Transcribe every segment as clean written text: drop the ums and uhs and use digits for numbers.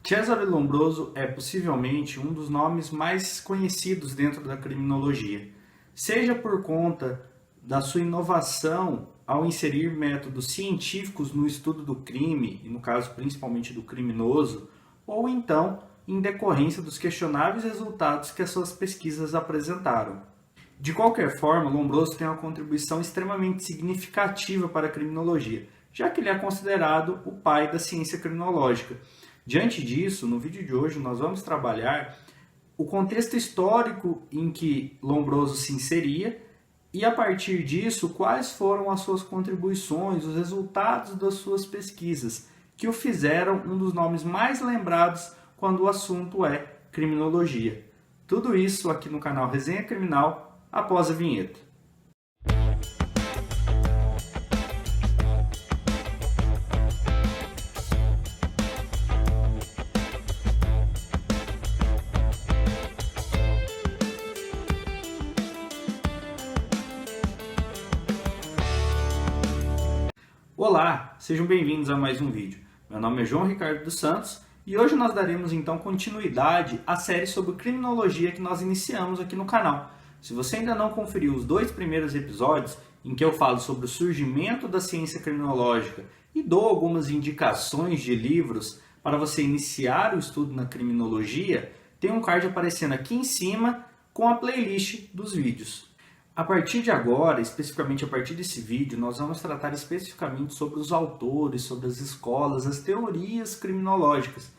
Cesare Lombroso é possivelmente um dos nomes mais conhecidos dentro da criminologia, seja por conta da sua inovação ao inserir métodos científicos no estudo do crime, e no caso principalmente do criminoso, ou então em decorrência dos questionáveis resultados que as suas pesquisas apresentaram. De qualquer forma, Lombroso tem uma contribuição extremamente significativa para a criminologia, já que ele é considerado o pai da ciência criminológica. Diante disso, no vídeo de hoje nós vamos trabalhar o contexto histórico em que Lombroso se inseria e, a partir disso, quais foram as suas contribuições, os resultados das suas pesquisas, que o fizeram um dos nomes mais lembrados quando o assunto é criminologia. Tudo isso aqui no canal Resenha Criminal, após a vinheta. Olá, sejam bem-vindos a mais um vídeo. Meu nome é João Ricardo dos Santos e hoje nós daremos então continuidade à série sobre criminologia que nós iniciamos aqui no canal. Se você ainda não conferiu os dois primeiros episódios, em que eu falo sobre o surgimento da ciência criminológica e dou algumas indicações de livros para você iniciar o estudo na criminologia, tem um card aparecendo aqui em cima com a playlist dos vídeos. A partir de agora, especificamente a partir desse vídeo, nós vamos tratar especificamente sobre os autores, sobre as escolas, as teorias criminológicas.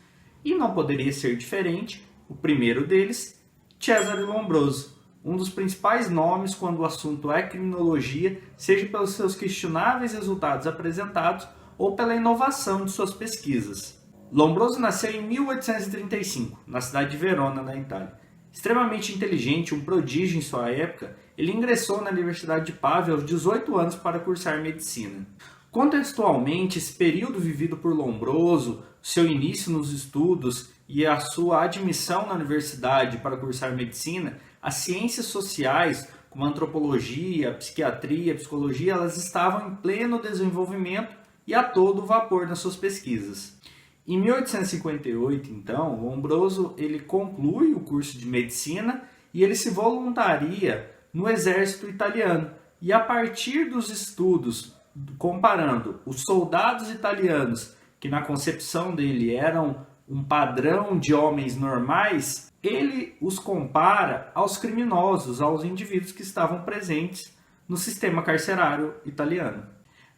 E não poderia ser diferente, o primeiro deles, Cesare Lombroso, um dos principais nomes quando o assunto é criminologia, seja pelos seus questionáveis resultados apresentados ou pela inovação de suas pesquisas. Lombroso nasceu em 1835, na cidade de Verona, na Itália. Extremamente inteligente, um prodígio em sua época, ele ingressou na Universidade de Pavia aos 18 anos para cursar medicina. Contextualmente, esse período vivido por Lombroso, seu início nos estudos e a sua admissão na universidade para cursar medicina, as ciências sociais, como a antropologia, a psiquiatria, a psicologia, elas estavam em pleno desenvolvimento e a todo vapor nas suas pesquisas. Em 1858, então, Lombroso ele conclui o curso de medicina e ele se voluntaria no exército italiano. E a partir dos estudos, comparando os soldados italianos, que na concepção dele eram um padrão de homens normais, ele os compara aos criminosos, aos indivíduos que estavam presentes no sistema carcerário italiano.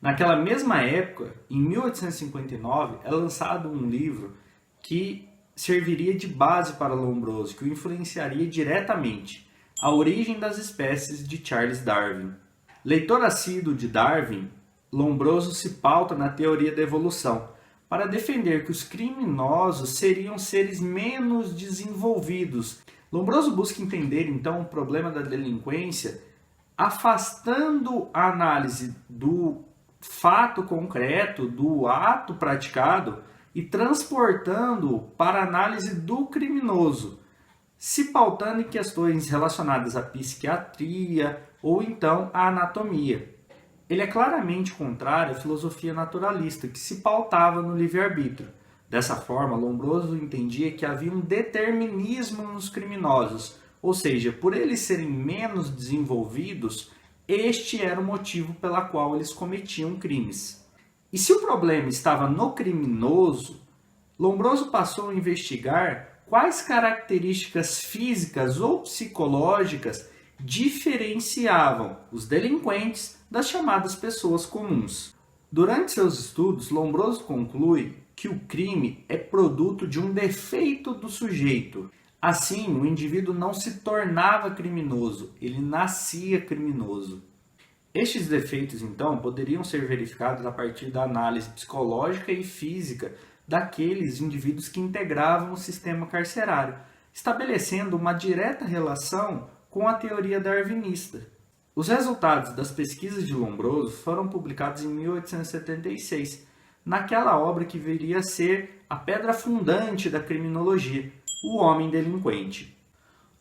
Naquela mesma época, em 1859, é lançado um livro que serviria de base para Lombroso, que o influenciaria diretamente, A Origem das Espécies, de Charles Darwin. Leitor assíduo de Darwin, Lombroso se pauta na teoria da evolução, para defender que os criminosos seriam seres menos desenvolvidos. Lombroso busca entender, então, o problema da delinquência, afastando a análise do fato concreto, do ato praticado, e transportando para a análise do criminoso, se pautando em questões relacionadas à psiquiatria ou então à anatomia. Ele é claramente contrário à filosofia naturalista, que se pautava no livre-arbítrio. Dessa forma, Lombroso entendia que havia um determinismo nos criminosos, ou seja, por eles serem menos desenvolvidos, este era o motivo pela qual eles cometiam crimes. E se o problema estava no criminoso, Lombroso passou a investigar quais características físicas ou psicológicas diferenciavam os delinquentes das chamadas pessoas comuns. Durante seus estudos, Lombroso conclui que o crime é produto de um defeito do sujeito. Assim, o indivíduo não se tornava criminoso, ele nascia criminoso. Estes defeitos, então, poderiam ser verificados a partir da análise psicológica e física daqueles indivíduos que integravam o sistema carcerário, estabelecendo uma direta relação com a teoria darwinista. Os resultados das pesquisas de Lombroso foram publicados em 1876, naquela obra que viria a ser a pedra fundante da criminologia, O Homem Delinquente.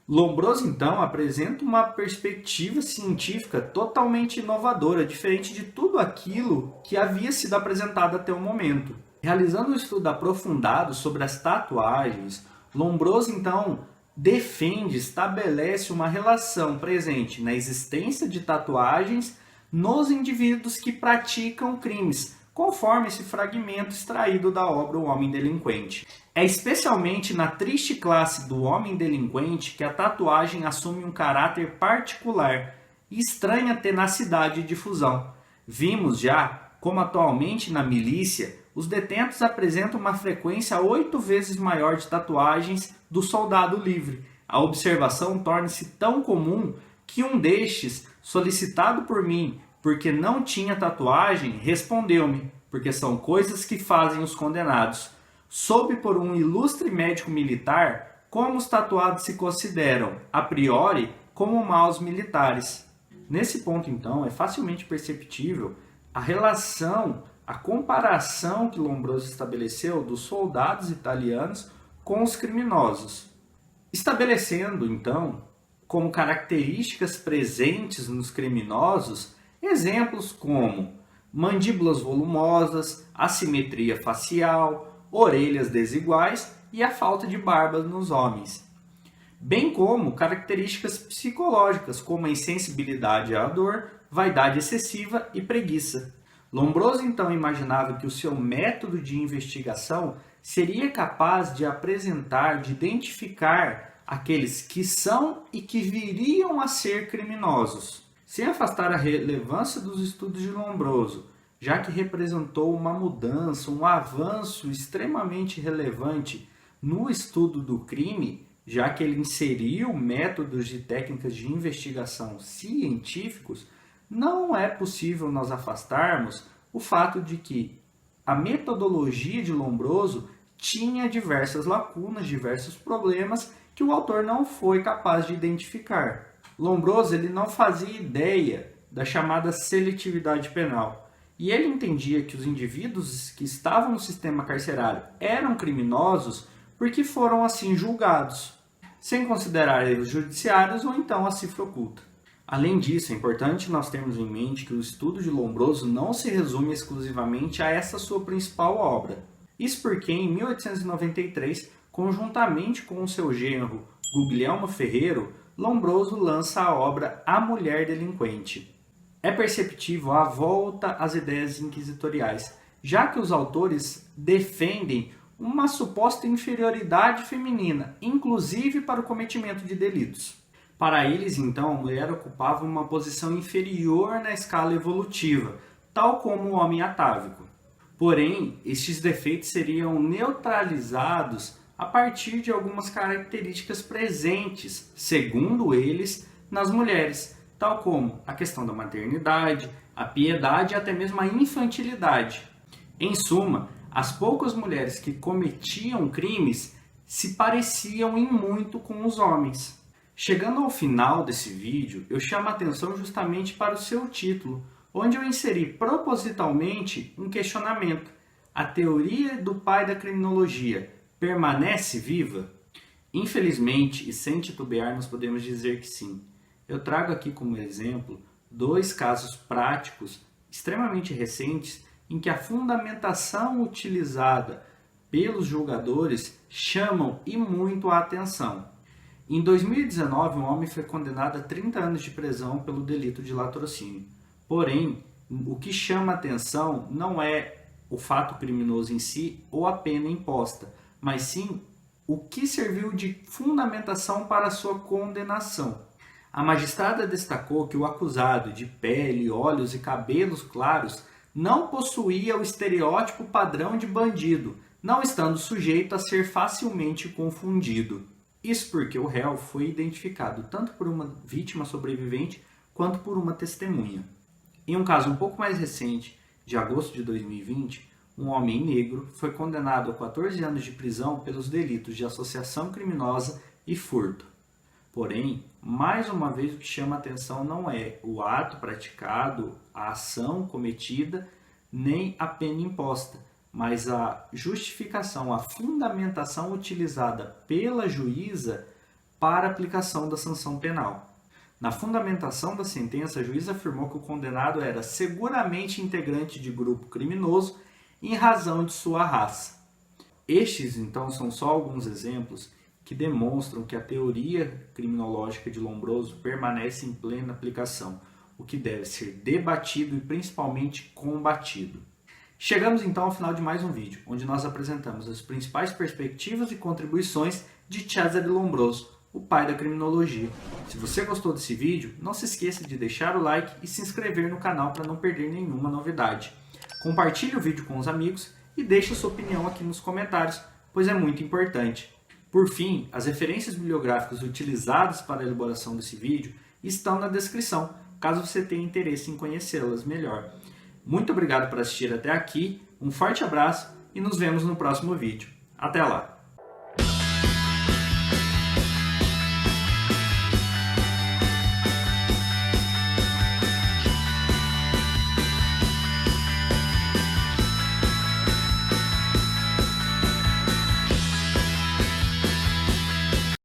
Lombroso, então, apresenta uma perspectiva científica totalmente inovadora, diferente de tudo aquilo que havia sido apresentado até o momento. Realizando um estudo aprofundado sobre as tatuagens, Lombroso então estabelece uma relação presente na existência de tatuagens nos indivíduos que praticam crimes, conforme esse fragmento extraído da obra O Homem Delinquente. É especialmente na triste classe do homem delinquente que a tatuagem assume um caráter particular e estranha tenacidade e difusão. Vimos já como atualmente na milícia os detentos apresentam uma frequência 8 vezes maior de tatuagens do soldado livre. A observação torna-se tão comum que um destes, solicitado por mim porque não tinha tatuagem, respondeu-me, porque são coisas que fazem os condenados. Soube por um ilustre médico militar como os tatuados se consideram, a priori, como maus militares. Nesse ponto, então, é facilmente perceptível a relação, a comparação que Lombroso estabeleceu dos soldados italianos com os criminosos, estabelecendo, então, como características presentes nos criminosos exemplos como mandíbulas volumosas, assimetria facial, orelhas desiguais e a falta de barba nos homens, bem como características psicológicas como a insensibilidade à dor, vaidade excessiva e preguiça. Lombroso então imaginava que o seu método de investigação seria capaz de apresentar, de identificar aqueles que são e que viriam a ser criminosos, sem afastar a relevância dos estudos de Lombroso, já que representou uma mudança, um avanço extremamente relevante no estudo do crime, já que ele inseriu métodos e técnicas de investigação científicos. Não é possível nós afastarmos o fato de que a metodologia de Lombroso tinha diversas lacunas, diversos problemas que o autor não foi capaz de identificar. Lombroso ele não fazia ideia da chamada seletividade penal e ele entendia que os indivíduos que estavam no sistema carcerário eram criminosos porque foram assim julgados, sem considerar erros judiciários ou então a cifra oculta. Além disso, é importante nós termos em mente que o estudo de Lombroso não se resume exclusivamente a essa sua principal obra. Isso porque, em 1893, conjuntamente com o seu genro Guglielmo Ferrero, Lombroso lança a obra A Mulher Delinquente. É perceptível a volta às ideias inquisitoriais, já que os autores defendem uma suposta inferioridade feminina, inclusive para o cometimento de delitos. Para eles, então, a mulher ocupava uma posição inferior na escala evolutiva, tal como o homem atávico. Porém, estes defeitos seriam neutralizados a partir de algumas características presentes, segundo eles, nas mulheres, tal como a questão da maternidade, a piedade e até mesmo a infantilidade. Em suma, as poucas mulheres que cometiam crimes se pareciam em muito com os homens. Chegando ao final desse vídeo, eu chamo a atenção justamente para o seu título, onde eu inseri propositalmente um questionamento. A teoria do pai da criminologia permanece viva? Infelizmente, e sem titubear, nós podemos dizer que sim. Eu trago aqui como exemplo 2 casos práticos extremamente recentes em que a fundamentação utilizada pelos julgadores chamam e muito a atenção. Em 2019, um homem foi condenado a 30 anos de prisão pelo delito de latrocínio. Porém, o que chama a atenção não é o fato criminoso em si ou a pena imposta, mas sim o que serviu de fundamentação para a sua condenação. A magistrada destacou que o acusado, de pele, olhos e cabelos claros, não possuía o estereótipo padrão de bandido, não estando sujeito a ser facilmente confundido. Isso porque o réu foi identificado tanto por uma vítima sobrevivente quanto por uma testemunha. Em um caso um pouco mais recente, de agosto de 2020, um homem negro foi condenado a 14 anos de prisão pelos delitos de associação criminosa e furto. Porém, mais uma vez o que chama a atenção não é o ato praticado, a ação cometida, nem a pena imposta, mas a justificação, a fundamentação utilizada pela juíza para a aplicação da sanção penal. Na fundamentação da sentença, a juíza afirmou que o condenado era seguramente integrante de grupo criminoso em razão de sua raça. Estes, então, são só alguns exemplos que demonstram que a teoria criminológica de Lombroso permanece em plena aplicação, o que deve ser debatido e principalmente combatido. Chegamos então ao final de mais um vídeo, onde nós apresentamos as principais perspectivas e contribuições de Cesare Lombroso, o pai da criminologia. Se você gostou desse vídeo, não se esqueça de deixar o like e se inscrever no canal para não perder nenhuma novidade. Compartilhe o vídeo com os amigos e deixe sua opinião aqui nos comentários, pois é muito importante. Por fim, as referências bibliográficas utilizadas para a elaboração desse vídeo estão na descrição, caso você tenha interesse em conhecê-las melhor. Muito obrigado por assistir até aqui, um forte abraço e nos vemos no próximo vídeo. Até lá!